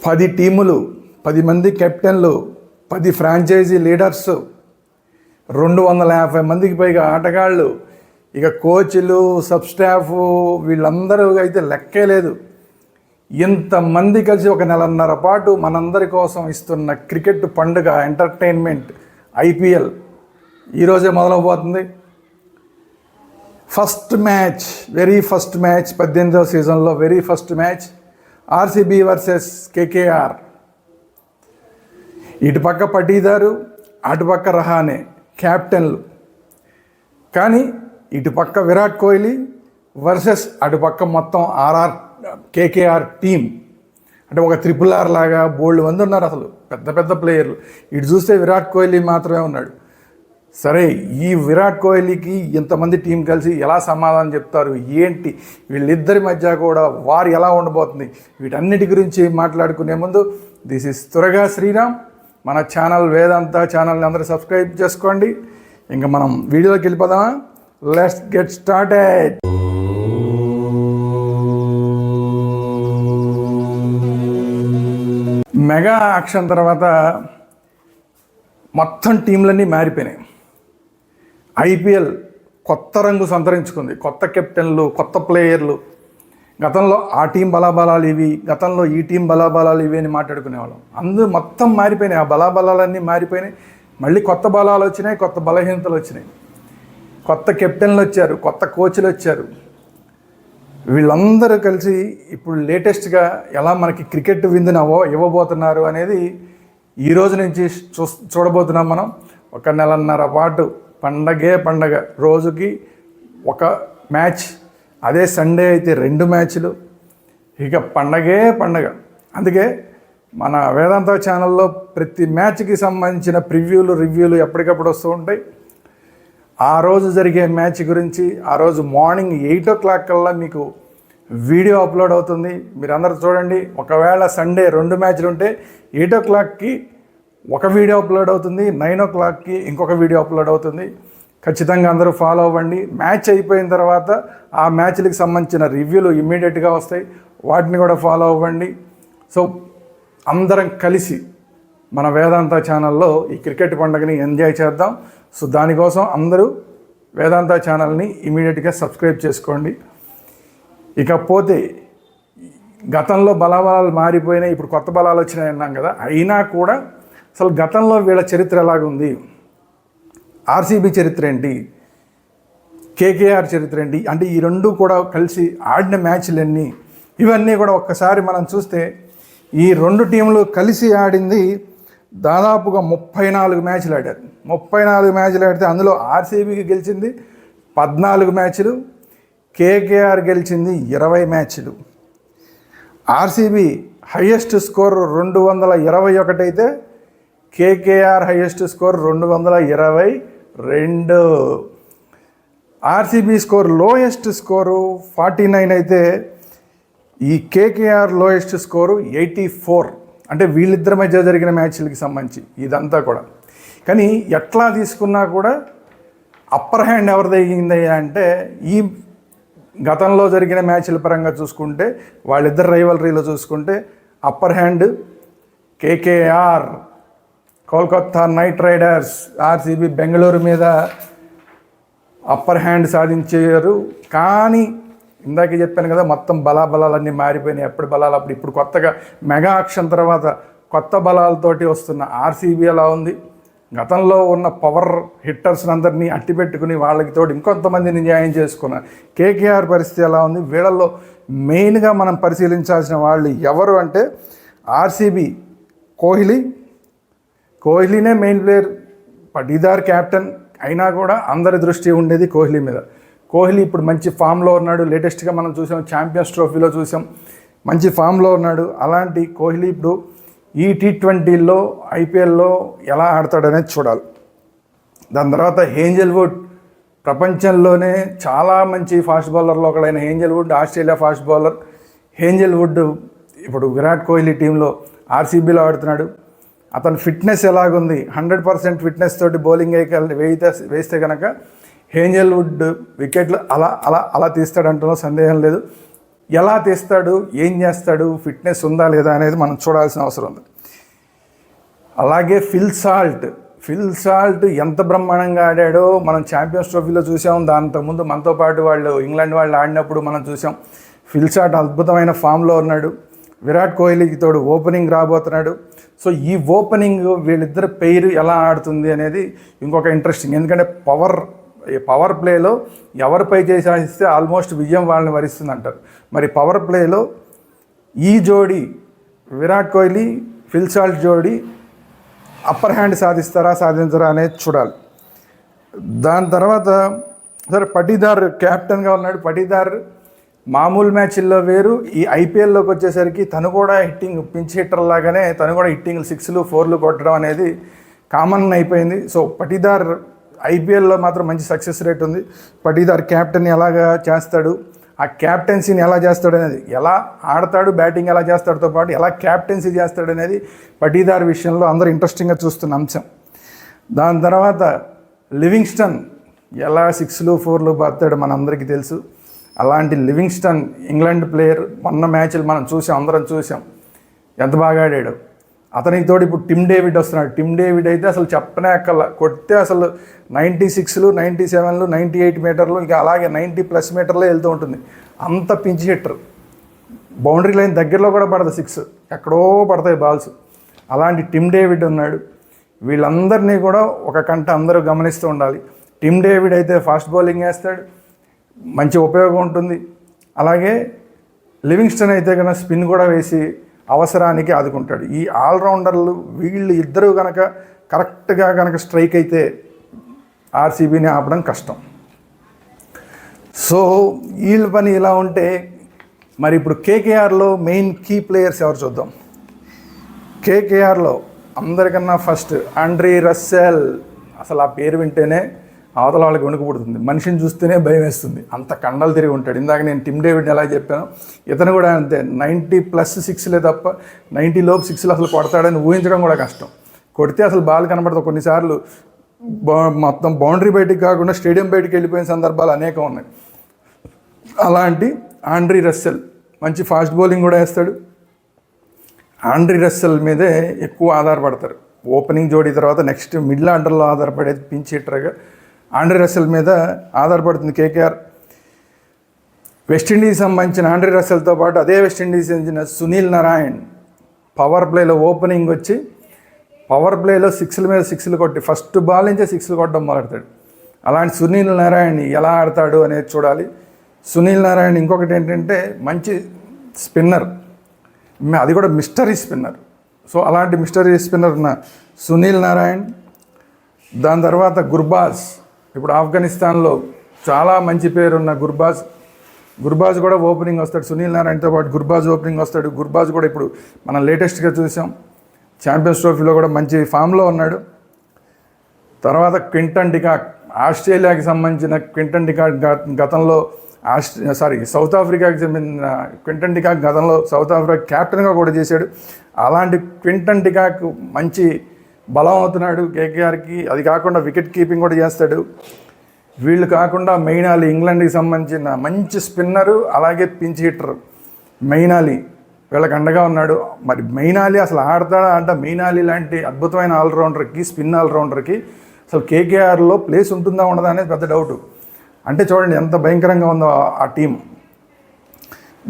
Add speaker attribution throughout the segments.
Speaker 1: 10 టీములు, 10 మంది కెప్టెన్లు, 10 franchise leaders, 250 మందికి పైగా ఆటగాళ్ళు, ఇక కోచ్లు, సబ్ స్టాఫ్, వీళ్ళందరూ అయితే లెక్కే లేదు. ఇంతమంది కలిసి ఒక నెలన్నర పాటు మనందరి కోసం ఇస్తున్న క్రికెట్ పండుగ, ఎంటర్టైన్మెంట్ ఐపీఎల్ ఈరోజే మొదలవబోతుంది. First match, very first match, 18వ సీజన్లో very first match RCB versus KKR. ఇటుపక్క పటీదారు, అటుపక్క రహానే క్యాప్టెన్లు. కానీ ఇటుపక్క విరాట్ కోహ్లీ వర్సెస్ అటుపక్క మొత్తం కేకేఆర్ టీం. అంటే ఒక RRR లాగా బోల్డ్ మంది ఉన్నారు, అసలు పెద్ద పెద్ద ప్లేయర్లు. ఇటు చూస్తే విరాట్ కోహ్లీ మాత్రమే ఉన్నాడు. సరే, ఈ విరాట్ కోహ్లీకి ఇంతమంది టీం కలిసి ఎలా సమాధానం చెప్తారు, ఏంటి, వీళ్ళిద్దరి మధ్య కూడా వారు ఎలా ఉండబోతుంది, వీటన్నిటి గురించి మాట్లాడుకునే ముందు దిస్ ఇస్ త్వరగా శ్రీరామ్. మన ఛానల్ వేదాంత ఛానల్ని అందరూ సబ్స్క్రైబ్ చేసుకోండి. ఇంకా మనం వీడియోలోకి వెళ్ళిపోదామా? Let's get started. Mega action తర్వాత మొత్తం టీంలన్నీ మారిపోయినాయి. ఐపీఎల్ కొత్త రంగు సంతరించుకుంది. కొత్త కెప్టెన్లు, కొత్త ప్లేయర్లు. గతంలో ఆ టీం బలాబలాలు ఇవి, గతంలో ఈ టీం బలాబలాలు ఇవి అని మాట్లాడుకునేవాళ్ళం. అందరూ మొత్తం మారిపోయినాయి. ఆ బలాబలాలన్నీ మారిపోయినాయి. మళ్ళీ కొత్త బలాలు వచ్చినాయి, కొత్త బలహీనతలు వచ్చినాయి. కొత్త కెప్టెన్లు వచ్చారు, కొత్త కోచ్లు వచ్చారు. వీళ్ళందరూ కలిసి ఇప్పుడు లేటెస్ట్గా ఎలా మనకి క్రికెట్ విందును ఇవ్వబోతున్నారు అనేది ఈ రోజు నుంచి చూడబోతున్నాం మనం. ఒక నెలన్నర పాటు పండగే పండగ. రోజుకి ఒక మ్యాచ్, అదే సండే అయితే 2 మ్యాచ్లు. ఇక పండగే పండగ. అందుకే మన వేదాంత ఛానల్లో ప్రతి మ్యాచ్కి సంబంధించిన రివ్యూలు ఎప్పటికప్పుడు వస్తూ ఉంటాయి. ఆ రోజు జరిగే మ్యాచ్ గురించి ఆ రోజు మార్నింగ్ 8 o'clock కల్లా మీకు వీడియో అప్లోడ్ అవుతుంది. మీరు అందరూ చూడండి. ఒకవేళ సండే 2 మ్యాచ్లు ఉంటే 8 o'clockకి ఒక వీడియో అప్లోడ్ అవుతుంది, 9 o'clockకి ఇంకొక వీడియో అప్లోడ్ అవుతుంది. ఖచ్చితంగా అందరూ ఫాలో అవ్వండి. మ్యాచ్ అయిపోయిన తర్వాత ఆ మ్యాచ్లకు సంబంధించిన రివ్యూలు ఇమ్మీడియట్గా వస్తాయి, వాటిని కూడా ఫాలో అవ్వండి. సో అందరం కలిసి మన వేదాంత ఛానల్లో ఈ క్రికెట్ పండుగని ఎంజాయ్ చేద్దాం. సో దానికోసం అందరూ వేదాంత ఛానల్ని ఇమీడియట్గా సబ్స్క్రైబ్ చేసుకోండి. ఇకపోతే గతంలో బలాబలాలు మారిపోయినాయి, ఇప్పుడు కొత్త బలాలు వచ్చినాయి అన్నాం కదా. అయినా కూడా అసలు గతంలో వీళ్ళ చరిత్ర ఎలాగుంది, ఆర్సీబీ చరిత్ర ఏంటి, కేకేఆర్ చరిత్ర ఏంటి, అంటే ఈ రెండు కూడా కలిసి ఆడిన మ్యాచ్లన్నీ, ఇవన్నీ కూడా ఒక్కసారి మనం చూస్తే ఈ 2 టీంలు కలిసి ఆడింది దాదాపుగా 34 మ్యాచ్లు ఆడారు. 34 మ్యాచ్లు ఆడితే అందులో ఆర్సీబీకి గెలిచింది 14 మ్యాచ్లు, కేకేఆర్ గెలిచింది 20 మ్యాచ్లు. ఆర్సీబీ హయ్యెస్ట్ స్కోర్ 221 అయితే KKR highest score 222. RCB score lowest score 49 అయితే ఈ కేకేఆర్ లోయెస్ట్ స్కోరు 84. అంటే వీళ్ళిద్దరి మధ్య జరిగిన మ్యాచ్లకి సంబంధించి ఇదంతా కూడా. కానీ ఎట్లా తీసుకున్నా కూడా అప్పర్ హ్యాండ్ ఎవరు తగ్గింది అంటే ఈ గతంలో జరిగిన మ్యాచ్ల పరంగా చూసుకుంటే, వాళ్ళిద్దరు రైవలరీలో చూసుకుంటే upper hand KKR. Kolkata night riders RCB Bengaluru మీద అప్పర్ హ్యాండ్ సాధించారు. కానీ ఇందాక చెప్పాను కదా, మొత్తం బలాలన్నీ మారిపోయినాయి. ఎప్పుడు బలాలు అప్పుడు. ఇప్పుడు కొత్తగా మెగా యాక్షన్ తర్వాత కొత్త బలాలతోటి వస్తున్న ఆర్సీబీ ఎలా ఉంది, గతంలో ఉన్న పవర్ హిట్టర్స్ని అందరినీ అట్టిపెట్టుకుని వాళ్ళకి తోడు ఇంకొంతమందిని న్యాయం చేసుకున్నారు. కేకేఆర్ పరిస్థితి ఎలా ఉంది, వీళ్ళల్లో మెయిన్గా మనం పరిశీలించాల్సిన వాళ్ళు ఎవరు అంటే ఆర్సీబీ కోహ్లీనే మెయిన్ ప్లేయర్. పటీదార్ క్యాప్టెన్ అయినా కూడా అందరి దృష్టి ఉండేది కోహ్లీ మీద. కోహ్లీ ఇప్పుడు మంచి ఫామ్లో ఉన్నాడు. లేటెస్ట్గా మనం చూసాం, ఛాంపియన్స్ ట్రోఫీలో చూసాం, మంచి ఫామ్లో ఉన్నాడు. అలాంటి కోహ్లీ ఇప్పుడు ఈ T20లో ఐపీఎల్లో ఎలా ఆడతాడనేది చూడాలి. దాని తర్వాత హేంజల్వుడ్, ప్రపంచంలోనే చాలా మంచి ఫాస్ట్ బౌలర్లో ఒకడైన హేంజల్వుడ్, ఆస్ట్రేలియా ఫాస్ట్ బౌలర్. హేంజల్వుడ్ ఇప్పుడు విరాట్ కోహ్లీ టీంలో ఆర్సీబీలో ఆడుతున్నాడు. అతని ఫిట్నెస్ ఎలాగుంది, 100% ఫిట్నెస్ తోటి బౌలింగ్ వేస్తే కనుక హేంజల్వుడ్ వికెట్లు అలా తీస్తాడంటున్న సందేహం లేదు. ఎలా తీస్తాడు, ఏం చేస్తాడు, ఫిట్నెస్ ఉందా లేదా అనేది మనం చూడాల్సిన అవసరం ఉంది. అలాగే ఫిల్ సాల్ట్ ఎంత బ్రహ్మాండంగా ఆడాడో మనం ఛాంపియన్స్ ట్రోఫీలో చూసాం. దాంతకుముందు మనతో పాటు ఇంగ్లాండ్ వాళ్ళు ఆడినప్పుడు మనం చూసాం. ఫిల్ సాల్ట్ అద్భుతమైన ఫామ్లో ఉన్నాడు. విరాట్ కోహ్లీకి తోడు ఓపెనింగ్ రాబోతున్నాడు. సో ఈ ఓపెనింగ్ వీళ్ళిద్దరు పెయిర్ ఎలా ఆడుతుంది అనేది ఇంకొక ఇంట్రెస్టింగ్. ఎందుకంటే పవర్ ప్లేలో ఎవరిపై చేసిస్తే ఆల్మోస్ట్ విజయం వాళ్ళని వరిస్తుంది అంటారు. మరి పవర్ ప్లేలో ఈ జోడీ విరాట్ కోహ్లీ ఫిల్ సాల్ట్ జోడీ అప్పర్ హ్యాండ్ సాధించరా అనేది చూడాలి. దాని తర్వాత సరే పటీదార్ క్యాప్టెన్గా ఉన్నాడు. పటీదార్ మామూలు మ్యాచ్ల్లో వేరు, ఈ ఐపీఎల్లోకి వచ్చేసరికి తను కూడా పించ్ హిట్టర్ లాగానే తను కూడా హిట్టింగ్ 6లు 4లు కొట్టడం అనేది కామన్ అయిపోయింది. సో పటీదార్ ఐపీఎల్లో మాత్రం మంచి సక్సెస్ రేట్ ఉంది. పటీదార్ క్యాప్టెన్ ఎలాగా చేస్తాడు, ఆ క్యాప్టెన్సీని ఎలా చేస్తాడు అనేది, ఎలా ఆడతాడు, బ్యాటింగ్ ఎలా చేస్తాడుతో పాటు ఎలా క్యాప్టెన్సీ చేస్తాడు అనేది పటీదార్ విషయంలో అందరూ ఇంట్రెస్టింగ్గా చూస్తున్న అంశం. దాని తర్వాత లివింగ్స్టన్ ఎలా 6లు 4లు బాతాడు మనందరికీ తెలుసు. అలాంటి లివింగ్స్టన్ ఇంగ్లాండ్ ప్లేయర్, మొన్న మ్యాచ్లు మనం అందరం చూసాం ఎంత బాగా ఆడాడు. అతనికి తోడు ఇప్పుడు టిమ్ డేవిడ్ వస్తున్నాడు. టిమ్ డేవిడ్ అయితే అసలు చెప్పనే అక్కల, కొడితే అసలు 96లు 97లు 98 మీటర్లు, ఇక అలాగే 90+ మీటర్లే వెళ్తూ ఉంటుంది. అంత పించ్ హిట్టర్, బౌండరీ లైన్ దగ్గరలో కూడా పడదు 6, ఎక్కడో పడతాయి బాల్స్. అలాంటి టిమ్ డేవిడ్ ఉన్నాడు. వీళ్ళందరినీ కూడా ఒక కంట అందరూ గమనిస్తూ ఉండాలి. టిమ్ డేవిడ్ అయితే ఫాస్ట్ బౌలింగ్ వేస్తాడు, మంచి ఉపయోగం ఉంటుంది. అలాగే లివింగ్స్టన్ అయితే కనుక స్పిన్ కూడా వేసి అవసరానికి ఆదుకుంటాడు. ఈ ఆల్రౌండర్లు వీళ్ళు ఇద్దరు కనుక కరెక్ట్గా కనుక స్ట్రైక్ అయితే ఆర్సీబీని ఆపడం కష్టం. సో వీళ్ళ పని ఇలా ఉంటే మరి ఇప్పుడు కేకేఆర్లో మెయిన్ కీ ప్లేయర్స్ ఎవరు చూద్దాం. కేకేఆర్లో అందరికన్నా ఫస్ట్ ఆండ్రీ రస్సెల్. అసలు ఆ పేరు వింటేనే అవతల వాళ్ళకి వణుకు పుడుతుంది, మనిషిని చూస్తేనే భయం వేస్తుంది, అంత కండలు తిరిగి ఉంటాడు. ఇందాక నేను టిమ్ డేవిడ్ని ఎలా చెప్పాను, ఇతను కూడా అంతే. 90+ 6లే తప్ప 90 లోపు 6లు అసలు కొడతాడని ఊహించడం కూడా కష్టం. కొడితే అసలు బాల్ కనబడదు. కొన్నిసార్లు మొత్తం బౌండరీ బయటికి కాకుండా స్టేడియం బయటికి వెళ్ళిపోయిన సందర్భాలు అనేకం ఉన్నాయి. అలాంటి ఆండ్రీ రస్సెల్ మంచి ఫాస్ట్ బౌలింగ్ కూడా వేస్తాడు. ఆండ్రీ రస్సెల్ మీదే ఎక్కువ ఆధారపడతారు. ఓపెనింగ్ జోడీ తర్వాత నెక్స్ట్ మిడిల్ ఆర్డర్లో ఆధారపడేది పించ్ హిట్టర్గా ఆండ్రీ రస్సెల్ మీద ఆధారపడుతుంది కేకేఆర్. వెస్టిండీస్ సంబంధించిన ఆండ్రీ రస్సెల్తో పాటు అదే వెస్టిండీస్ చెందిన సునీల్ నారాయణ్ పవర్ ప్లేలో ఓపెనింగ్ వచ్చి పవర్ ప్లేలో 6ల మీద 6లు కొట్టి ఫస్ట్ బాల్ నుంచే 6లు కొట్టడం మొదలెడతాడు. అలాంటి సునీల్ నారాయణ్ ఎలా ఆడతాడు అనేది చూడాలి. సునీల్ నారాయణ్ ఇంకొకటి ఏంటంటే మంచి స్పిన్నర్, అది కూడా మిస్టరీ స్పిన్నర్. సో అలాంటి మిస్టరీ స్పిన్నర్ ఉన్న సునీల్ నారాయణ్. దాని తర్వాత గుర్బాజ్, ఇప్పుడు ఆఫ్ఘనిస్తాన్లో చాలా మంచి పేరున్న గుర్బాజ్ కూడా ఓపెనింగ్ వస్తాడు. సునీల్ నారాయణతో పాటు గుర్బాజ్ ఓపెనింగ్ వస్తాడు. గుర్బాజ్ కూడా ఇప్పుడు మనం లేటెస్ట్గా చూసాం, ఛాంపియన్స్ ట్రోఫీలో కూడా మంచి ఫామ్లో ఉన్నాడు. తర్వాత క్వింటన్ డికాక్, ఆస్ట్రేలియాకి సంబంధించిన క్వింటన్ డికాక్ గతంలో సౌత్ ఆఫ్రికాకి చెందిన క్వింటన్ డికాక్ గతంలో సౌత్ ఆఫ్రికా క్యాప్టెన్గా కూడా చేశాడు. అలాంటి క్వింటన్ డికాక్ మంచి బలం అవుతున్నాడు కేకేఆర్కి. అది కాకుండా వికెట్ కీపింగ్ కూడా చేస్తాడు. వీళ్ళు కాకుండా మెయినాలి, ఇంగ్లాండ్కి సంబంధించిన మంచి స్పిన్నరు, అలాగే పించ్ హిట్టర్ మెయినాలి వీళ్ళకి అండగా ఉన్నాడు. మరి మెయినాలి అసలు ఆడతాడా అంటే మెయినాలి లాంటి అద్భుతమైన ఆల్రౌండర్కి, స్పిన్ ఆల్రౌండర్కి అసలు కేకేఆర్లో ప్లేస్ ఉంటుందా ఉండదా అనేది పెద్ద డౌటు. అంటే చూడండి ఎంత భయంకరంగా ఉందో ఆ టీం.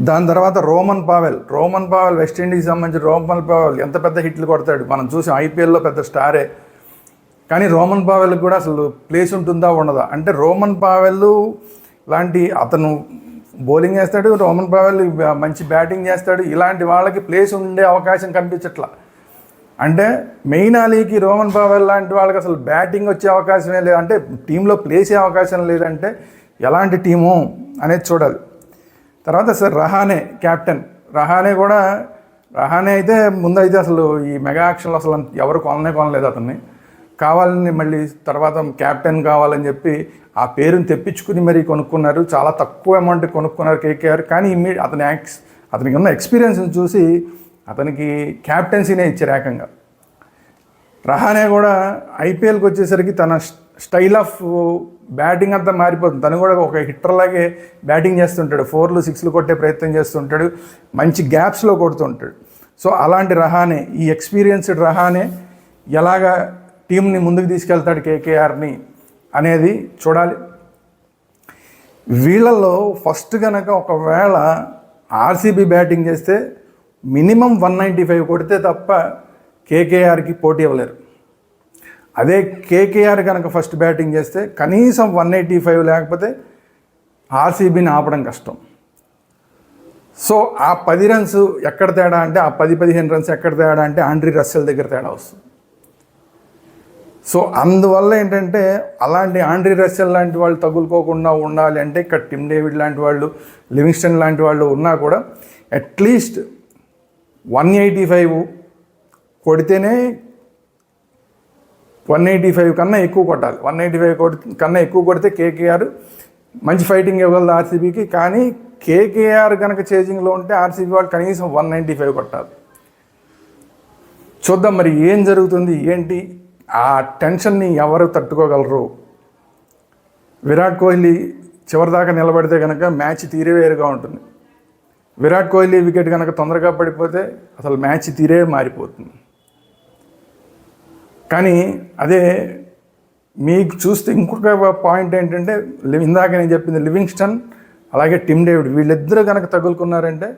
Speaker 1: దాని తర్వాత రోమన్ పావెల్ వెస్టిండీకి సంబంధించి రోమన్ పావెల్ ఎంత పెద్ద హిట్లు కొడతాడు మనం చూసాం, ఐపీఎల్లో పెద్ద స్టారే. కానీ రోమన్ పావెల్కి కూడా అసలు ప్లేస్ ఉంటుందా ఉండదా అంటే రోమన్ పావెల్ లాంటి అతను బౌలింగ్ వేస్తాడు, రోమన్ పావెల్ మంచి బ్యాటింగ్ చేస్తాడు. ఇలాంటి వాళ్ళకి ప్లేస్ ఉండే అవకాశం కనిపించట్లా. అంటే మెయినాలీకి రోమన్ పావెల్ లాంటి వాళ్ళకి అసలు బ్యాటింగ్ వచ్చే అవకాశమే లేదు, అంటే టీంలో ప్లేస్ అయ్యే అవకాశం లేదంటే ఎలాంటి టీము అనేది చూడాలి. తర్వాత సార్ రహానే క్యాప్టెన్. రహానే అయితే ముందైతే అసలు ఈ మెగా యాక్షన్లో అసలు ఎవరు కొనలేదు అతన్ని. కావాలని మళ్ళీ తర్వాత క్యాప్టెన్ కావాలని చెప్పి ఆ పేరుని తెప్పించుకుని మరీ కొనుక్కున్నారు. చాలా తక్కువ అమౌంట్ కొనుక్కున్నారు కేకేఆర్. కానీ అతనికి ఉన్న ఎక్స్పీరియన్స్ని చూసి అతనికి క్యాప్టెన్సీనే ఇచ్చారు ఏకంగా. రహానే కూడా ఐపీఎల్కి వచ్చేసరికి తన స్టైల్ ఆఫ్ బ్యాటింగ్ అంతా మారిపోతుంది. తను కూడా ఒక హిట్టర్లాగే బ్యాటింగ్ చేస్తుంటాడు, 4లు 6లు కొట్టే ప్రయత్నం చేస్తుంటాడు, మంచి గ్యాప్స్లో కొడుతుంటాడు. సో అలాంటి రహానే, ఈ ఎక్స్పీరియన్స్డ్ రహానే ఎలాగా టీంని ముందుకు తీసుకెళ్తాడు కేకేఆర్ని అనేది చూడాలి. వీళ్ళల్లో ఫస్ట్ కనుక ఒకవేళ ఆర్సీబీ బ్యాటింగ్ చేస్తే మినిమం 195 కొడితే తప్ప కేకేఆర్కి పోటీ ఇవ్వలేరు. అదే కేకేఆర్ కనుక ఫస్ట్ బ్యాటింగ్ చేస్తే కనీసం 185 లేకపోతే ఆర్సీబీని ఆపడం కష్టం. సో ఆ 10 రన్స్ ఎక్కడ తేడా అంటే, ఆ 10-15 రన్స్ ఎక్కడ తేడా అంటే ఆండ్రీ రస్సెల్ దగ్గర తేడా వస్తుంది. సో అందువల్ల ఏంటంటే అలాంటి ఆండ్రీ రస్సెల్ లాంటి వాళ్ళు తగులుకోకుండా ఉండాలి అంటే ఇక్కడ టిమ్ డేవిడ్ లాంటి వాళ్ళు, లివింగ్స్టన్ లాంటి వాళ్ళు ఉన్నా కూడా అట్లీస్ట్ 185 కొడితేనే 185 కన్నా ఎక్కువ కొట్టాలి. 185 కన్నా ఎక్కువ కొడితే కేకేఆర్ మంచి ఫైటింగ్ ఇవ్వగలదు ఆర్సీబీకి. కానీ కేకేఆర్ కనుక చేజింగ్లో ఉంటే ఆర్సీబీ వాళ్ళు కనీసం 195 కొట్టాలి. చూద్దాం మరి ఏం జరుగుతుంది ఏంటి, ఆ టెన్షన్ని ఎవరు తట్టుకోగలరు. విరాట్ కోహ్లీ చివరిదాకా నిలబడితే కనుక మ్యాచ్ తీరే వేరుగా ఉంటుంది. విరాట్ కోహ్లీ వికెట్ కనుక తొందరగా పడిపోతే అసలు మ్యాచ్ తీరే మారిపోతుంది. కానీ అదే మీకు చూస్తే ఇంకొక పాయింట్ ఏంటంటే, ఇందాక నేను చెప్పింది లివింగ్స్టన్ అలాగే టిమ్ డేవిడ్ వీళ్ళిద్దరూ కనుక తగులుకున్నారంటే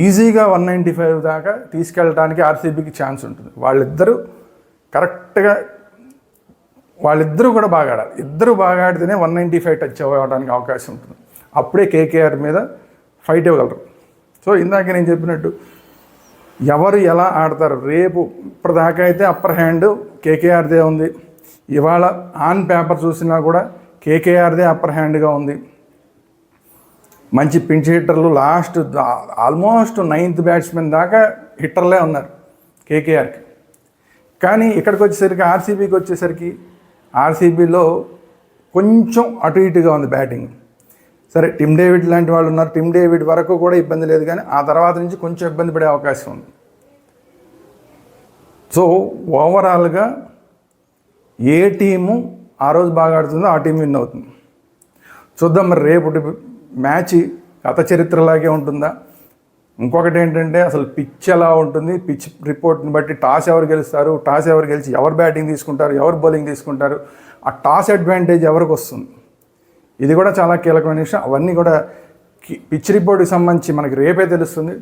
Speaker 1: ఈజీగా 195 దాకా తీసుకెళ్ళడానికి ఆర్సీబీకి ఛాన్స్ ఉంటుంది. వాళ్ళిద్దరూ కరెక్ట్గా, వాళ్ళిద్దరూ కూడా బాగా ఆడాలి. ఇద్దరు బాగా ఆడితేనే 195 టచ్ అవ్వడానికి అవకాశం ఉంటుంది. అప్పుడే కేకేఆర్ మీద ఫైట్ ఇవ్వగలరు. సో ఇందాక నేను చెప్పినట్టు ఎవరు ఎలా ఆడతారు రేపు, ఇప్పటిదాకా అయితే అప్పర్ హ్యాండ్ కేకేఆర్దే ఉంది. ఇవాళ ఆన్ పేపర్ చూసినా కూడా కేకేఆర్దే అప్పర్ హ్యాండ్గా ఉంది. మంచి పించ్ హిట్టర్లు లాస్ట్ ఆల్మోస్ట్ 9th బ్యాట్స్మెన్ దాకా హిట్టర్లే ఉన్నారు కేకేఆర్కి. కానీ ఇక్కడికి వచ్చేసరికి ఆర్సీబీకి వచ్చేసరికి ఆర్సీబీలో కొంచెం అటు ఇటుగా ఉంది బ్యాటింగ్. సరే టిమ్ డేవిడ్ లాంటి వాళ్ళు ఉన్నారు, టిమ్ డేవిడ్ వరకు కూడా ఇబ్బంది లేదు, కానీ ఆ తర్వాత నుంచి కొంచెం ఇబ్బంది పడే అవకాశం ఉంది. సో ఓవరాల్గా ఏ టీము ఆ రోజు బాగా ఆడుతుందో ఆ టీం విన్ అవుతుంది. చూద్దాం మరి రేపు మ్యాచ్ గత చరిత్రలాగే ఉంటుందా. ఇంకొకటి ఏంటంటే అసలు పిచ్ ఎలా ఉంటుంది, పిచ్ రిపోర్ట్ని బట్టి టాస్ ఎవరు గెలుస్తారు, టాస్ ఎవరు గెలిచి ఎవరు బ్యాటింగ్ తీసుకుంటారు, ఎవరు బౌలింగ్ తీసుకుంటారు, ఆ టాస్ అడ్వాంటేజ్ ఎవరికి వస్తుంది, ఇది కూడా చాలా కీలకమైన విషయం. అవన్నీ కూడా పిచ్ రిపోర్ట్కి సంబంధించి మనకి రేపే తెలుస్తుంది.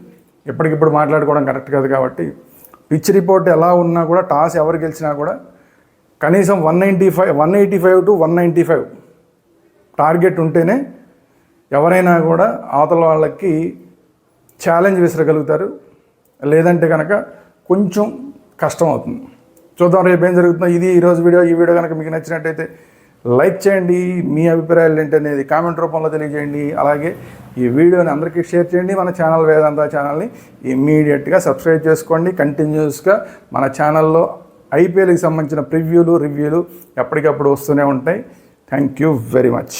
Speaker 1: ఎప్పటికిప్పుడు మాట్లాడుకోవడం కరెక్ట్ కాదు కాబట్టి పిచ్ రిపోర్ట్ ఎలా ఉన్నా కూడా టాస్ ఎవరు గెలిచినా కూడా కనీసం 185 to 195 టార్గెట్ ఉంటేనే ఎవరైనా కూడా అవతల వాళ్ళకి ఛాలెంజ్ విసరగలుగుతారు. లేదంటే కనుక కొంచెం కష్టం అవుతుంది. చూద్దాం రేపు ఏం జరుగుతుందో. ఇది ఈరోజు వీడియో. ఈ వీడియో కనుక మీకు నచ్చినట్టయితే లైక్ చేయండి, మీ అభిప్రాయాలు ఏంటనేది కామెంట్ రూపంలో తెలియజేయండి. అలాగే ఈ వీడియోని అందరికీ షేర్ చేయండి. మన ఛానల్ వేదాంత ఛానల్ని ఇమ్మీడియట్గా సబ్స్క్రైబ్ చేసుకోండి. కంటిన్యూస్గా మన ఛానల్లో ఐపీఎల్కి సంబంధించిన ప్రివ్యూలు, రివ్యూలు ఎప్పటికప్పుడు వస్తూనే ఉంటాయి. Thank you very much.